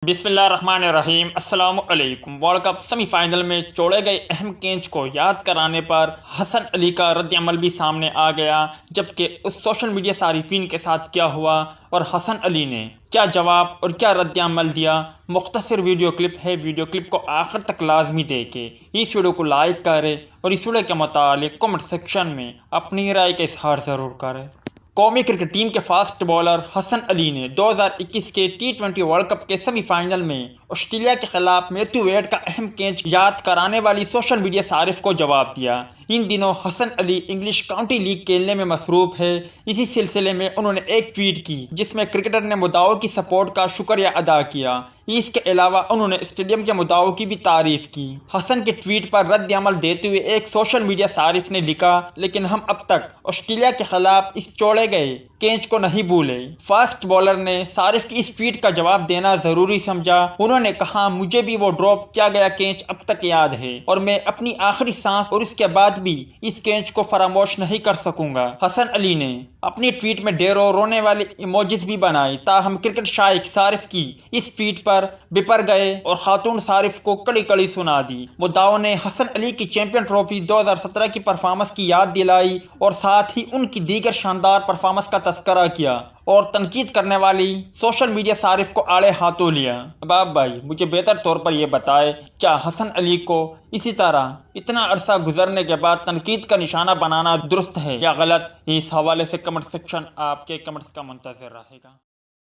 بسم اللہ الرحمن الرحیم۔ السلام علیکم۔ ورلڈ کپ سیمی فائنل میں چھوڑے گئے اہم کیچ کو یاد کرانے پر حسن علی کا رد عمل بھی سامنے آ گیا، جبکہ اس سوشل میڈیا صارفین کے ساتھ کیا ہوا اور حسن علی نے کیا جواب اور کیا رد عمل دیا۔ مختصر ویڈیو کلپ ہے، ویڈیو کلپ کو آخر تک لازمی دیکھیں، اس ویڈیو کو لائک کریں اور اس ویڈیو کے متعلق کمنٹ سیکشن میں اپنی رائے کا اظہار ضرور کریں۔ قومی کرکٹ ٹیم کے فاسٹ بالر حسن علی نے 2021 کے T20 ورلڈ کپ کے سیمی فائنل میں آسٹریلیا کے خلاف میتھیو ویڈ کا اہم کیچ یاد کرانے والی سوشل میڈیا صارف کو جواب دیا۔ ان دنوں Hasan Ali English county league کھیلنے میں مصروف ہے۔ اسی سلسلے میں انہوں نے ایک ٹویٹ کی جس میں کرکٹر نے مداحوں کی سپورٹ کا شکریہ ادا کیا۔ اس کے علاوہ انہوں نے اسٹیڈیم کے مداحوں کی بھی تعریف کی۔ حسن کے ٹویٹ پر رد عمل دیتے ہوئے ایک سوشل میڈیا صارف نے لکھا، لیکن ہم اب تک آسٹریلیا کے خلاف اس چھوڑے گئے کیچ کو نہیں بھولے۔ فاسٹ بالر نے صارف کی اس ٹویٹ کا جواب دینا ضروری سمجھا۔ انہوں نے کہا، مجھے بھی وہ ڈراپ کیا گیا کیچ اب تک یاد ہے اور میں اپنی آخری سانس اور اس کے بعد بھی اس کیچ کو فراموش نہیں کر سکوں گا۔ حسن علی نے اپنی ٹویٹ میں ڈیرو رونے والے ایموجیز بھی بنائے، تاہم کرکٹ شائق صارف کی اس ٹویٹ پر بپر گئے اور خاتون صارف کو کڑی کڑی سنا دی۔ مداحوں نے حسن علی کی چیمپئن ٹرافی 2017 کی پرفارمنس کی یاد دلائی اور ساتھ ہی ان کی دیگر شاندار پرفارمنس کا تذکرہ کیا اور تنقید کرنے والی سوشل میڈیا صارف کو آڑے ہاتھوں لیا۔ اب آپ بھائی مجھے بہتر طور پر یہ بتائیں، کیا حسن علی کو اسی طرح اتنا عرصہ گزرنے کے بعد تنقید کا نشانہ بنانا درست ہے یا غلط؟ اس حوالے سے کمنٹ سیکشن آپ کے کمنٹس کا منتظر رہے گا۔